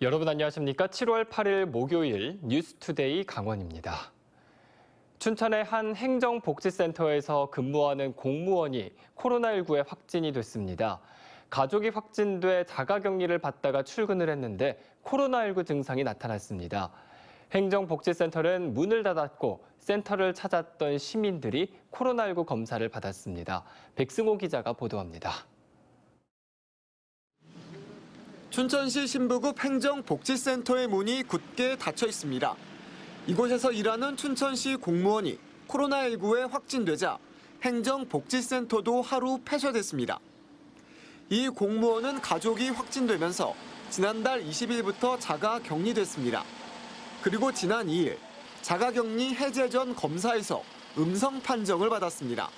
여러분 안녕하십니까? 7월 8일 목요일 뉴스투데이 강원입니다. 춘천의 한 행정복지센터에서 근무하는 공무원이 코로나19에 확진이 됐습니다. 가족이 확진돼 자가격리를 받다가 출근을 했는데 코로나19 증상이 나타났습니다. 행정복지센터는 문을 닫았고 센터를 찾았던 시민들이 코로나19 검사를 받았습니다. 백승호 기자가 보도합니다. 춘천시 신부급 행정복지센터의 문이 굳게 닫혀 있습니다. 이곳에서 일하는 춘천시 공무원이 코로나19에 확진되자 행정복지센터도 하루 폐쇄됐습니다. 이 공무원은 가족이 확진되면서 지난달 20일부터 자가 격리됐습니다. 그리고 지난 2일 자가격리 해제 전 검사에서 음성 판정을 받았습니다.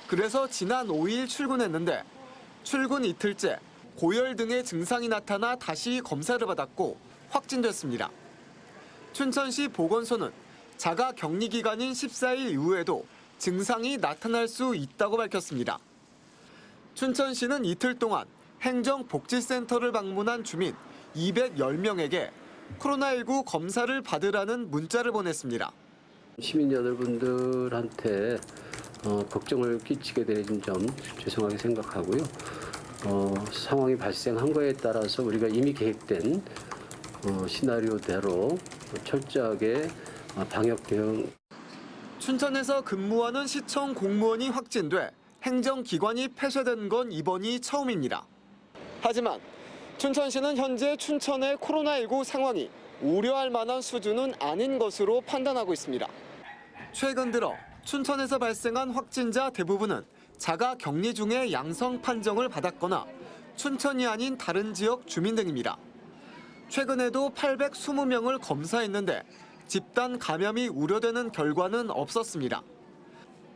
그래서 지난 5일 출근했는데 출근 이틀째 고열 등의 증상이 나타나 다시 검사를 받았고 확진됐습니다. 춘천시 보건소는 자가 격리 기간인 14일 이후에도 증상이 나타날 수 있다고 밝혔습니다. 춘천시는 이틀 동안 행정복지센터를 방문한 주민 210명에게 코로나19 검사를 받으라는 문자를 보냈습니다. 시민 여러분들한테 걱정을 끼치게 된 점 죄송하게 생각하고요. 상황이 발생한 거에 따라서 우리가 이미 계획된 시나리오대로 철저하게 방역 대응. 춘천에서 근무하는 시청 공무원이 확진돼 행정기관이 폐쇄된 건 이번이 처음입니다. 하지만 춘천시는 현재 춘천의 코로나19 상황이 우려할 만한 수준은 아닌 것으로 판단하고 있습니다. 최근 들어 춘천에서 발생한 확진자 대부분은 자가 격리 중에 양성 판정을 받았거나 춘천이 아닌 다른 지역 주민 등입니다. 최근에도 820명을 검사했는데 집단 감염이 우려되는 결과는 없었습니다.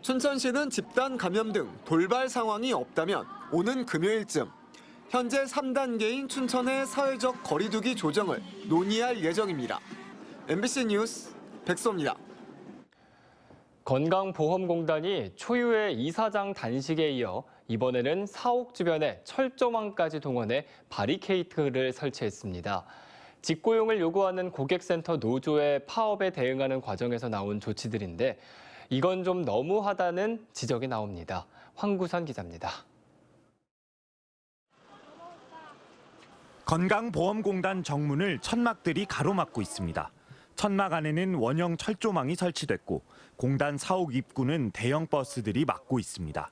춘천시는 집단 감염 등 돌발 상황이 없다면 오는 금요일쯤 현재 3단계인 춘천의 사회적 거리두기 조정을 논의할 예정입니다. MBC 뉴스 백소입니다. 건강보험공단이 초유의 이사장 단식에 이어 이번에는 사옥 주변에 철조망까지 동원해 바리케이트를 설치했습니다. 직고용을 요구하는 고객센터 노조의 파업에 대응하는 과정에서 나온 조치들인데 이건 좀 너무하다는 지적이 나옵니다. 황구선 기자입니다. 건강보험공단 정문을 천막들이 가로막고 있습니다. 천막 안에는 원형 철조망이 설치됐고 공단 사옥 입구는 대형 버스들이 막고 있습니다.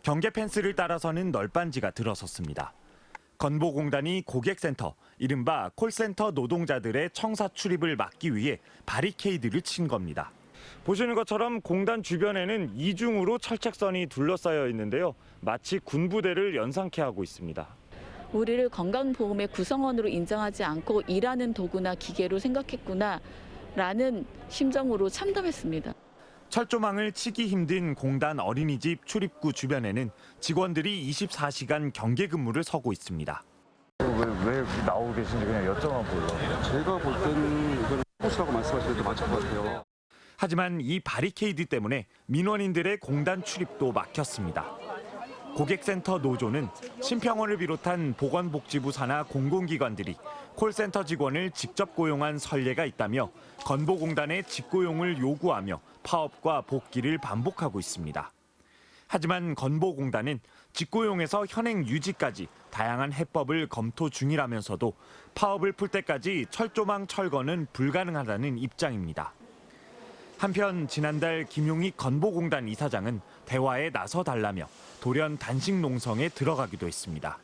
경계 펜스를 따라서는 널빤지가 들어섰습니다. 건보공단이 고객센터, 이른바 콜센터 노동자들의 청사 출입을 막기 위해 바리케이드를 친 겁니다. 보시는 것처럼 공단 주변에는 이중으로 철책선이 둘러싸여 있는데요. 마치 군부대를 연상케 하고 있습니다. 우리를 건강보험의 구성원으로 인정하지 않고 일하는 도구나 기계로 생각했구나라는 심정으로 참담했습니다. 철조망을 치기 힘든 공단 어린이집 출입구 주변에는 직원들이 24시간 경계 근무를 서고 있습니다. 왜 나오고 계신지 그냥 여쭤만 보려고. 제가 볼 때는 이건 호시라고 말씀하시는 게 맞을 것 같아요. 하지만 이 바리케이드 때문에 민원인들의 공단 출입도 막혔습니다. 고객센터 노조는 심평원을 비롯한 보건복지부 산하 공공기관들이 콜센터 직원을 직접 고용한 선례가 있다며 건보공단의 직고용을 요구하며 파업과 복귀를 반복하고 있습니다. 하지만 건보공단은 직고용에서 현행 유지까지 다양한 해법을 검토 중이라면서도 파업을 풀 때까지 철조망 철거는 불가능하다는 입장입니다. 한편 지난달 김용익 건보공단 이사장은 대화에 나서달라며 돌연 단식 농성에 들어가기도 했습니다.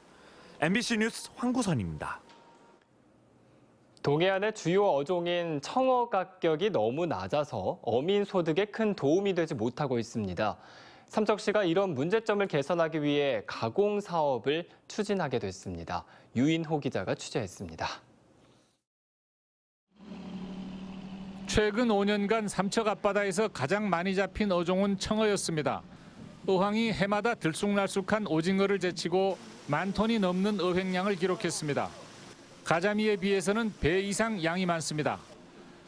MBC 뉴스 황구선입니다. 동해안의 주요 어종인 청어 가격이 너무 낮아서 어민 소득에 큰 도움이 되지 못하고 있습니다. 삼척시가 이런 문제점을 개선하기 위해 가공 사업을 추진하게 됐습니다. 유인호 기자가 취재했습니다. 최근 5년간 삼척 앞바다에서 가장 많이 잡힌 어종은 청어였습니다. 어항이 해마다 들쑥날쑥한 오징어를 제치고 10,000톤이 넘는 어획량을 기록했습니다. 가자미에 비해서는 배 이상 양이 많습니다.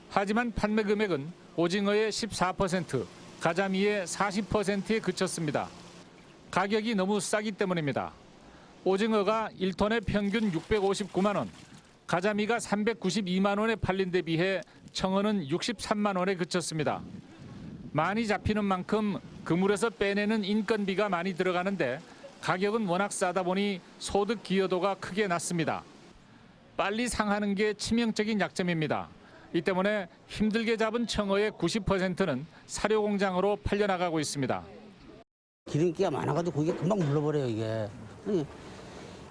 하지만 판매 금액은 오징어의 14%, 가자미의 40%에 그쳤습니다. 가격이 너무 싸기 때문입니다. 오징어가 1톤에 평균 659만 원, 가자미가 392만 원에 팔린 데 비해 청어는 63만 원에 그쳤습니다. 많이 잡히는 만큼 그물에서 빼내는 인건비가 많이 들어가는데 가격은 워낙 싸다 보니 소득 기여도가 크게 낮습니다. 빨리 상하는 게 치명적인 약점입니다. 이 때문에 힘들게 잡은 청어의 90%는 사료 공장으로 팔려나가고 있습니다. 기름기가 많아가지고 고기가 금방 물러버려요, 이게.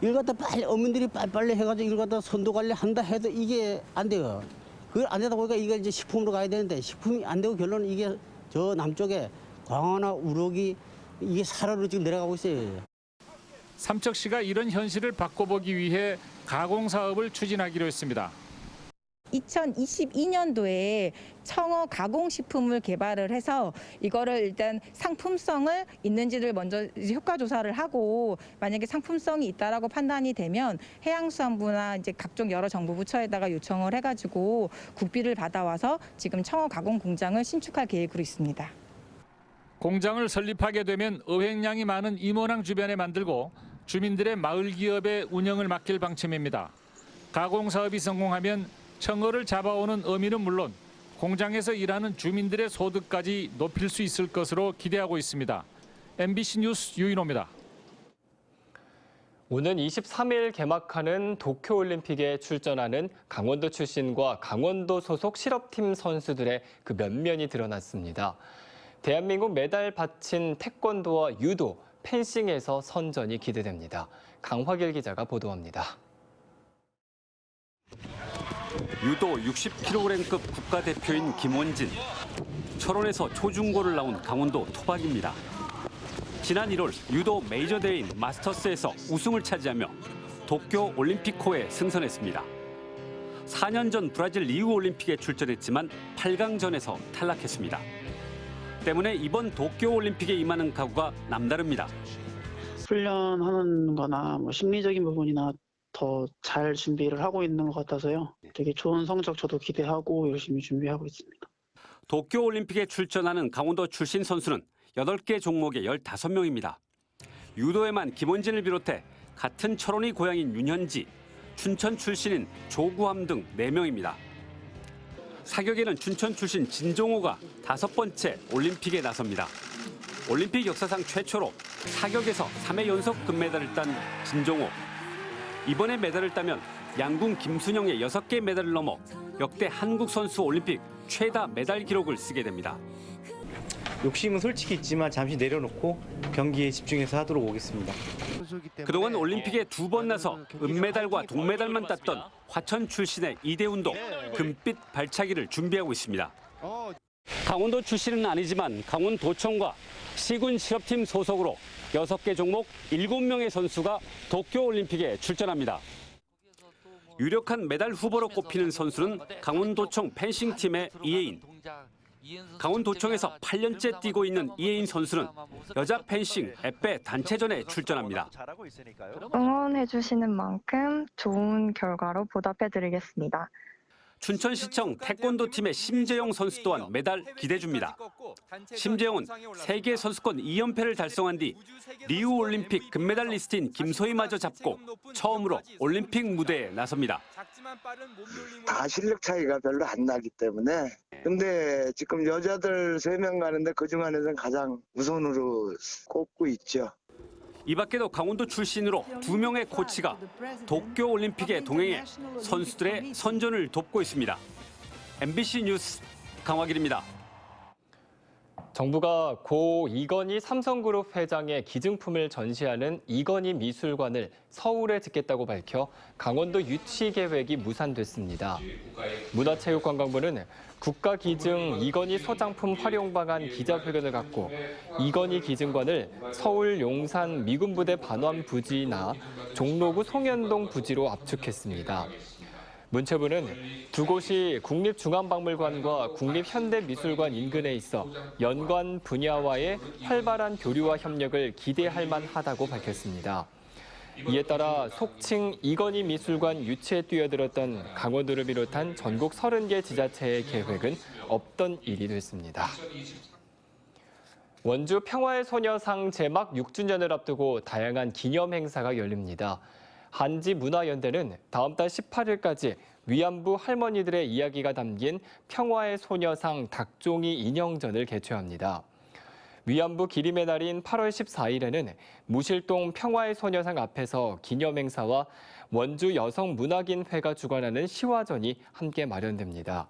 이걸 갖다 빨리 어머니들이 빨리 해가지고 이걸 갖다 선도 관리 한다 해도 이게 안 돼요. 그걸 안 되다 보니까 이게 이제 식품으로 가야 되는데 식품이 안 되고 결론은 이게 저 남쪽에 광어나 우럭이 이게 사료로 지금 내려가고 있어요. 삼척시가 이런 현실을 바꿔보기 위해 가공 사업을 추진하기로 했습니다. 2022년도에 청어 가공식품을 개발을 해서 이거를 일단 상품성을 있는지를 먼저 효과 조사를 하고 만약에 상품성이 있다라고 판단이 되면 해양수산부나 이제 각종 여러 정부 부처에다가 요청을 해가지고 국비를 받아와서 지금 청어 가공 공장을 신축할 계획으로 있습니다. 공장을 설립하게 되면 어획량이 많은 임원항 주변에 만들고 주민들의 마을 기업의 운영을 맡길 방침입니다. 가공 사업이 성공하면 청어를 잡아오는 어민은 물론 공장에서 일하는 주민들의 소득까지 높일 수 있을 것으로 기대하고 있습니다. MBC 뉴스 유인호입니다. 오는 23일 개막하는 도쿄올림픽에 출전하는 강원도 출신과 강원도 소속 실업팀 선수들의 그 면면이 드러났습니다. 대한민국 메달 바친 태권도와 유도, 펜싱에서 선전이 기대됩니다. 강화길 기자가 보도합니다. 유도 60kg급 국가대표인 김원진. 철원에서 초중고를 나온 강원도 토박입니다. 지난 1월 유도 메이저 대회인 마스터스에서 우승을 차지하며 도쿄 올림픽호에 승선했습니다. 4년 전 브라질 리우 올림픽에 출전했지만 8강전에서 탈락했습니다. 때문에 이번 도쿄 올림픽에 임하는 각오가 남다릅니다. 훈련하는 거나 뭐 심리적인 부분이나 더 잘 준비를 하고 있는 것 같아서요. 되게 좋은 성적 저도 기대하고 열심히 준비하고 있습니다. 도쿄 올림픽에 출전하는 강원도 출신 선수는 8개 종목에 15명입니다. 유도에만 김원진을 비롯해 같은 철원이 고향인 윤현지, 춘천 출신인 조구함 등 4명입니다. 사격에는 춘천 출신 진종호가 5번째 올림픽에 나섭니다. 올림픽 역사상 최초로 사격에서 3회 연속 금메달을 딴 진종호. 이번에 메달을 따면 양궁 김순영의 6개 메달을 넘어 역대 한국 선수 올림픽 최다 메달 기록을 쓰게 됩니다. 욕심은 솔직히 있지만 잠시 내려놓고 경기에 집중해서 하도록 오겠습니다. 그동안 올림픽에 2번 나서 은메달과 동메달만 땄던 화천 출신의 이대훈도 금빛 발차기를 준비하고 있습니다. 강원도 출신은 아니지만 강원도청과 시군 실업팀 소속으로 6개 종목 7명의 선수가 도쿄올림픽에 출전합니다. 유력한 메달 후보로 꼽히는 선수는 강원도청 펜싱팀의 이혜인. 강원도청에서 8년째 뛰고 있는 이혜인 선수는 여자 펜싱 앳베 단체전에 출전합니다. 응원해주시는 만큼 좋은 결과로 보답해드리겠습니다. 춘천시청 태권도팀의 심재영 선수 또한 메달 기대줍니다. 심재영은 세계 선수권 2연패를 달성한 뒤 리우 올림픽 금메달리스트인 김소희마저 잡고 처음으로 올림픽 무대에 나섭니다. 다 실력 차이가 별로 안 나기 때문에 근데 지금 여자들 3명 가는데 그중 안에서는 가장 우선으로 꼽고 있죠. 이 밖에도 강원도 출신으로 2명의 코치가 도쿄올림픽에 동행해 선수들의 선전을 돕고 있습니다. MBC 뉴스 강화길입니다. 정부가 고 이건희 삼성그룹 회장의 기증품을 전시하는 이건희 미술관을 서울에 짓겠다고 밝혀 강원도 유치 계획이 무산됐습니다. 문화체육관광부는 국가기증 이건희 소장품 활용 방안 기자회견을 갖고 이건희 기증관을 서울 용산 미군부대 반환 부지나 종로구 송현동 부지로 압축했습니다. 문체부는 두 곳이 국립중앙박물관과 국립현대미술관 인근에 있어 연관 분야와의 활발한 교류와 협력을 기대할 만하다고 밝혔습니다. 이에 따라 속칭 이건희 미술관 유치에 뛰어들었던 강원도를 비롯한 전국 30개 지자체의 계획은 없던 일이 됐습니다. 원주 평화의 소녀상 제막 6주년을 앞두고 다양한 기념 행사가 열립니다. 한지문화연대는 다음 달 18일까지 위안부 할머니들의 이야기가 담긴 평화의 소녀상 닭종이 인형전을 개최합니다. 위안부 기림의 날인 8월 14일에는 무실동 평화의 소녀상 앞에서 기념행사와 원주 여성문학인회가 주관하는 시화전이 함께 마련됩니다.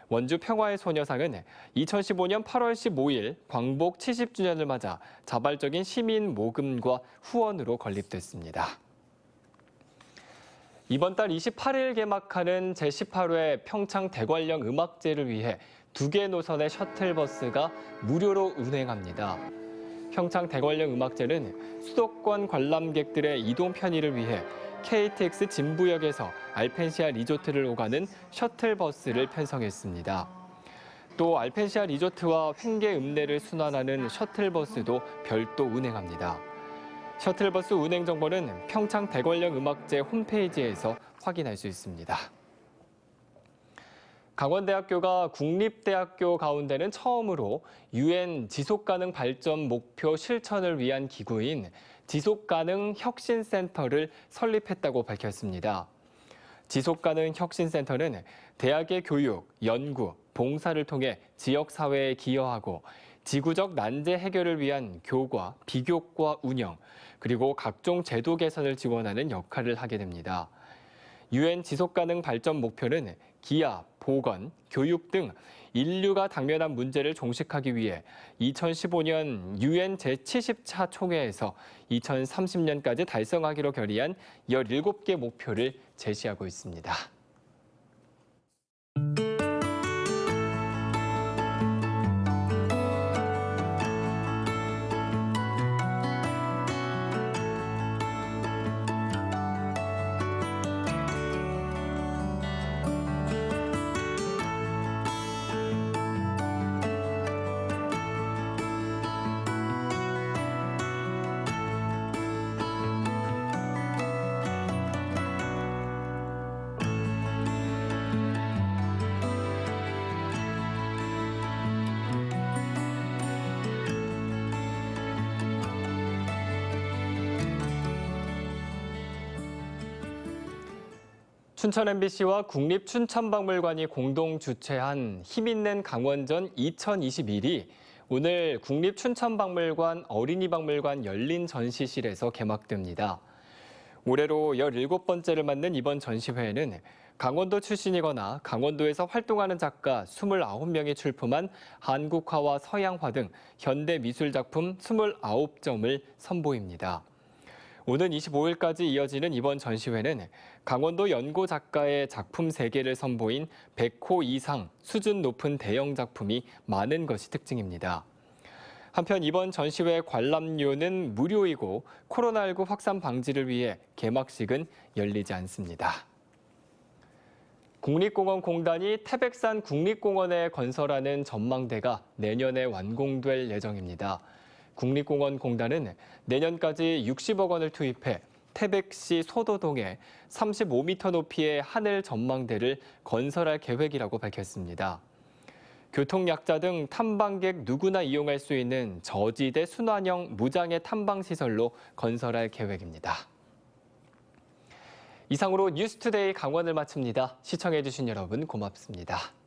원주 평화의 소녀상은 2015년 8월 15일 광복 70주년을 맞아 자발적인 시민 모금과 후원으로 건립됐습니다. 이번 달 28일 개막하는 제18회 평창 대관령 음악제를 위해 2개 노선의 셔틀버스가 무료로 운행합니다. 평창 대관령 음악제는 수도권 관람객들의 이동 편의를 위해 KTX 진부역에서 알펜시아 리조트를 오가는 셔틀버스를 편성했습니다. 또 알펜시아 리조트와 횡계 읍내를 순환하는 셔틀버스도 별도 운행합니다. 셔틀버스 운행 정보는 평창 대관령 음악제 홈페이지에서 확인할 수 있습니다. 강원대학교가 국립대학교 가운데는 처음으로 UN 지속가능 발전 목표 실천을 위한 기구인 지속가능 혁신센터를 설립했다고 밝혔습니다. 지속가능 혁신센터는 대학의 교육, 연구, 봉사를 통해 지역사회에 기여하고 지구적 난제 해결을 위한 교과, 비교과 운영, 그리고 각종 제도 개선을 지원하는 역할을 하게 됩니다. UN 지속가능 발전 목표는 기아, 보건, 교육 등 인류가 당면한 문제를 종식하기 위해 2015년 UN 제70차 총회에서 2030년까지 달성하기로 결의한 17개 목표를 제시하고 있습니다. 춘천 MBC와 국립춘천박물관이 공동 주최한 힘있는 강원전 2021이 오늘 국립춘천박물관 어린이박물관 열린 전시실에서 개막됩니다. 올해로 17번째를 맞는 이번 전시회에는 강원도 출신이거나 강원도에서 활동하는 작가 29명이 출품한 한국화와 서양화 등 현대 미술 작품 29점을 선보입니다. 오는 25일까지 이어지는 이번 전시회는 강원도 연고 작가의 작품 3개를 선보인 100호 이상 수준 높은 대형 작품이 많은 것이 특징입니다. 한편 이번 전시회 관람료는 무료이고 코로나19 확산 방지를 위해 개막식은 열리지 않습니다. 국립공원공단이 태백산 국립공원에 건설하는 전망대가 내년에 완공될 예정입니다. 국립공원공단은 내년까지 60억 원을 투입해 태백시 소도동에 35m 높이의 하늘 전망대를 건설할 계획이라고 밝혔습니다. 교통약자 등 탐방객 누구나 이용할 수 있는 저지대 순환형 무장애 탐방시설로 건설할 계획입니다. 이상으로 뉴스투데이 강원을 마칩니다. 시청해주신 여러분 고맙습니다.